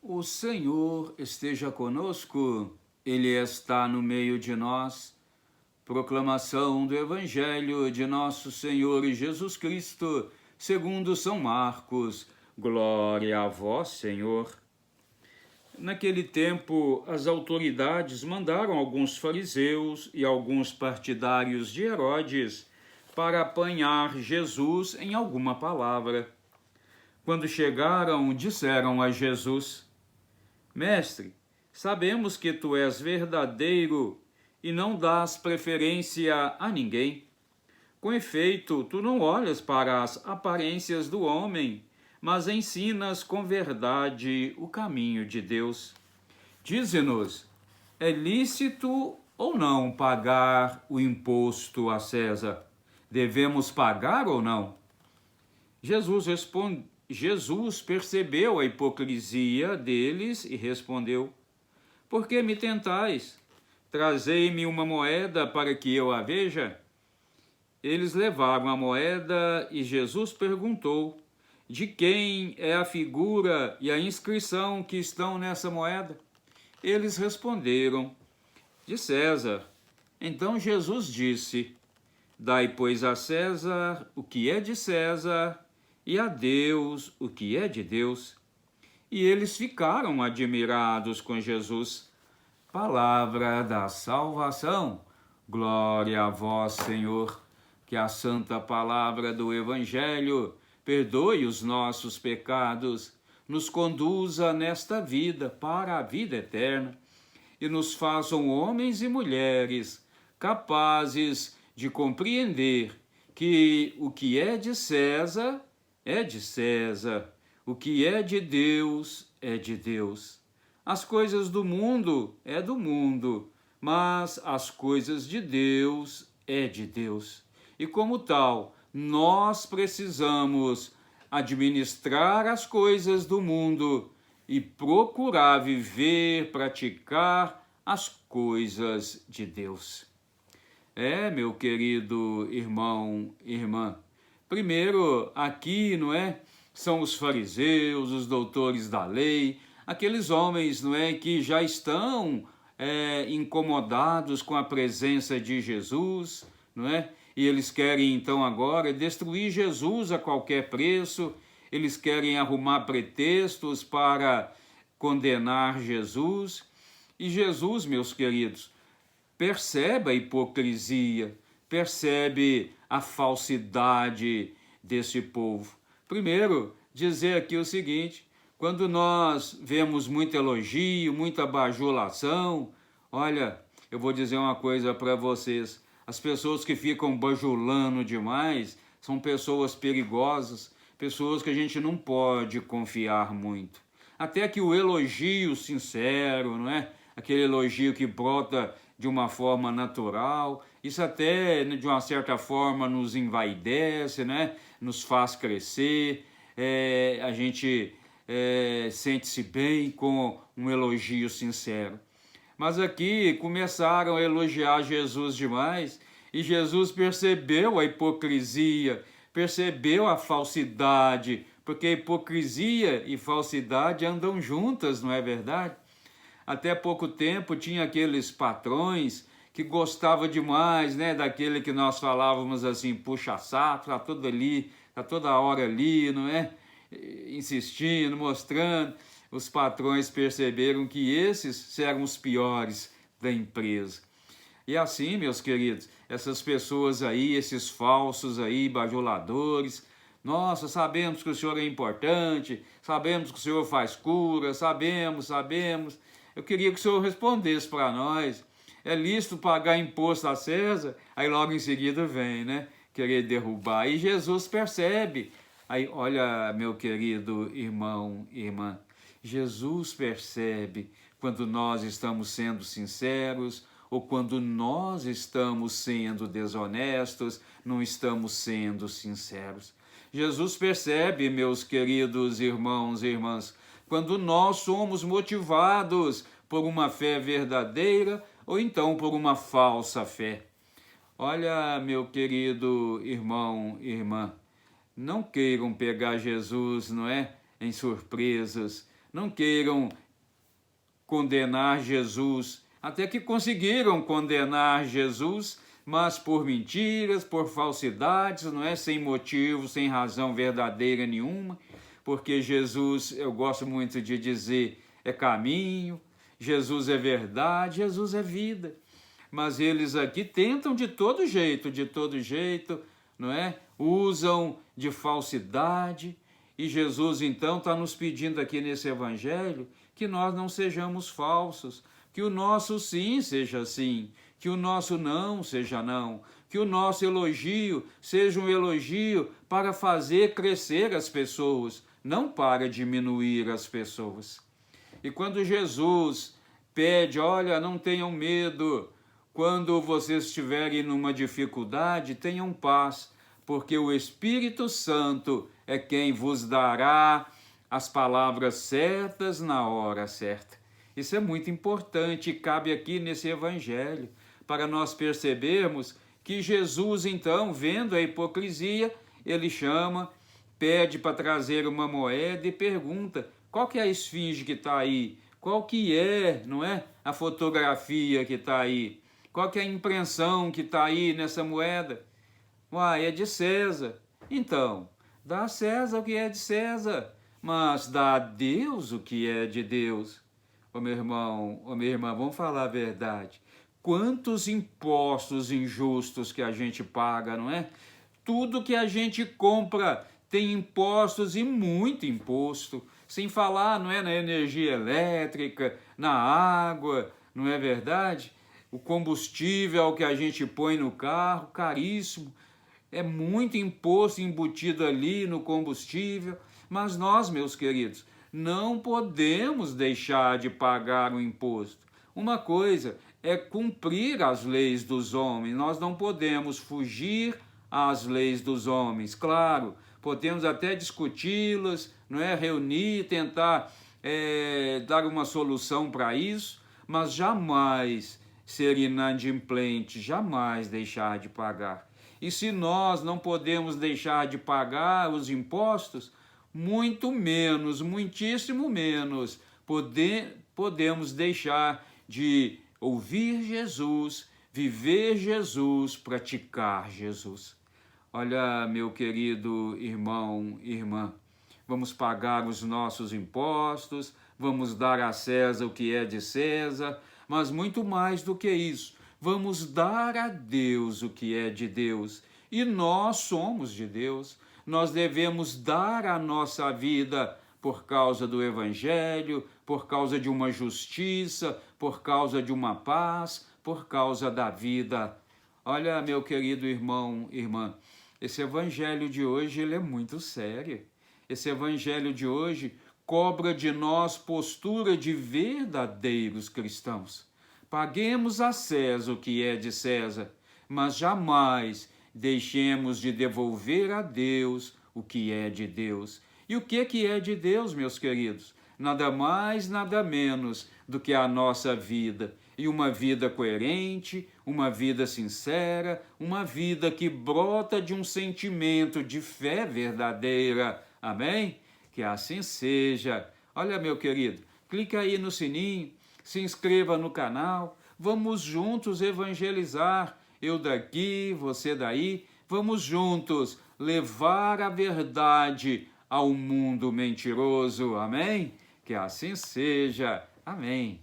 O Senhor esteja conosco, Ele está no meio de nós. Proclamação do Evangelho de nosso Senhor Jesus Cristo, segundo São Marcos. Glória a vós, Senhor. Naquele tempo, as autoridades mandaram alguns fariseus e alguns partidários de Herodes para apanhar Jesus em alguma palavra. Quando chegaram, disseram a Jesus: Mestre, sabemos que tu és verdadeiro e não dás preferência a ninguém. Com efeito, tu não olhas para as aparências do homem, mas ensinas com verdade o caminho de Deus. Dize-nos, é lícito ou não pagar o imposto a César? Devemos pagar ou não? Jesus percebeu a hipocrisia deles e respondeu: Por que me tentais? Trazei-me uma moeda para que eu a veja. Eles levaram a moeda e Jesus perguntou: De quem é a figura e a inscrição que estão nessa moeda? Eles responderam: De César. Então Jesus disse: Dai, pois, a César o que é de César e a Deus o que é de Deus. E eles ficaram admirados com Jesus. Palavra da salvação. Glória a vós, Senhor. Que a santa palavra do Evangelho perdoe os nossos pecados, nos conduza nesta vida para a vida eterna e nos façam homens e mulheres capazes de compreender que o que é de César, o que é de Deus, é de Deus. As coisas do mundo é do mundo, mas as coisas de Deus é de Deus. E como tal, nós precisamos administrar as coisas do mundo e procurar viver, praticar as coisas de Deus. Meu querido irmão, irmã, primeiro aqui, não é? São os fariseus, os doutores da lei, aqueles homens, não é, que já estão incomodados com a presença de Jesus, não é? E eles querem então agora destruir Jesus a qualquer preço, eles querem arrumar pretextos para condenar Jesus. E Jesus, meus queridos, percebe a hipocrisia, percebe a falsidade desse povo. Primeiro, dizer aqui o seguinte: quando nós vemos muito elogio, muita bajulação, olha, eu vou dizer uma coisa para vocês: as pessoas que ficam bajulando demais são pessoas perigosas, pessoas que a gente não pode confiar muito. Até que o elogio sincero, não é? Aquele elogio que brota de uma forma natural, isso até de uma certa forma nos envaidece, né? Nos faz crescer, a gente sente-se bem com um elogio sincero. Mas aqui começaram a elogiar Jesus demais e Jesus percebeu a hipocrisia, percebeu a falsidade, porque hipocrisia e falsidade andam juntas, não é verdade? Até pouco tempo tinha aqueles patrões que gostavam demais, né, daquele que nós falávamos assim, puxa-saco, tá todo ali, tá toda hora ali, não é? Insistindo, mostrando. Os patrões perceberam que esses eram os piores da empresa. E assim, meus queridos, essas pessoas aí, esses falsos aí, bajuladores, nossa, sabemos que o senhor é importante, sabemos que o senhor faz cura, sabemos. Eu queria que o senhor respondesse para nós. É lícito pagar imposto a César? Aí logo em seguida vem, né? Querer derrubar. E Jesus percebe. Aí, olha, meu querido irmão, irmã, Jesus percebe quando nós estamos sendo sinceros ou quando nós estamos sendo desonestos, não estamos sendo sinceros. Jesus percebe, meus queridos irmãos e irmãs, quando nós somos motivados por uma fé verdadeira ou então por uma falsa fé. Olha, meu querido irmão e irmã, não queiram pegar Jesus, não é, em surpresas. não queiram condenar Jesus, até que conseguiram condenar Jesus, mas por mentiras, por falsidades, não é? Sem motivo, sem razão verdadeira nenhuma, porque Jesus, eu gosto muito de dizer, é caminho, Jesus é verdade, Jesus é vida. Mas eles aqui tentam de todo jeito, não é? Usam de falsidade, e Jesus então está nos pedindo aqui nesse evangelho que nós não sejamos falsos, que o nosso sim seja sim, que o nosso não seja não, que o nosso elogio seja um elogio para fazer crescer as pessoas, não para diminuir as pessoas. E quando Jesus pede, olha, não tenham medo, quando vocês estiverem numa dificuldade, tenham paz, porque o Espírito Santo é quem vos dará as palavras certas na hora certa. Isso é muito importante e cabe aqui nesse evangelho, para nós percebermos que Jesus, então, vendo a hipocrisia, ele chama, pede para trazer uma moeda e pergunta, qual que é a esfinge que está aí? Qual que é, não é, a fotografia que está aí? Qual que é a impressão que está aí nessa moeda? Uai, é de César. Então, dá a César o que é de César, mas dá a Deus o que é de Deus. Ô meu irmão, ô minha irmã, vamos falar a verdade. Quantos impostos injustos que a gente paga, não é? Tudo que a gente compra tem impostos e muito imposto. Sem falar, não é, na energia elétrica, na água, não é verdade? O combustível que a gente põe no carro, caríssimo. É muito imposto embutido ali no combustível. Mas nós, meus queridos, não podemos deixar de pagar o imposto. Uma coisa é cumprir as leis dos homens. Nós não podemos fugir às leis dos homens. Claro, podemos até discuti-las, não é? Reunir, tentar dar uma solução para isso, mas jamais ser inadimplente, jamais deixar de pagar. E se nós não podemos deixar de pagar os impostos, muito menos, muitíssimo menos, podemos deixar de ouvir Jesus, viver Jesus, praticar Jesus. Olha, meu querido irmão, irmã, vamos pagar os nossos impostos, vamos dar a César o que é de César, mas muito mais do que isso, vamos dar a Deus o que é de Deus. E nós somos de Deus, nós devemos dar a nossa vida por causa do Evangelho, por causa de uma justiça, por causa de uma paz, por causa da vida. Olha, meu querido irmão, irmã, esse Evangelho de hoje ele é muito sério. Esse Evangelho de hoje cobra de nós postura de verdadeiros cristãos. Paguemos a César o que é de César, mas jamais deixemos de devolver a Deus o que é de Deus. E o que é de Deus, meus queridos? Nada mais, nada menos do que a nossa vida. E uma vida coerente, uma vida sincera, uma vida que brota de um sentimento de fé verdadeira. Amém? Que assim seja. Olha, meu querido, clica aí no sininho, se inscreva no canal, vamos juntos evangelizar. Eu daqui, você daí, vamos juntos levar a verdade ao mundo mentiroso. Amém? Que assim seja. Amém.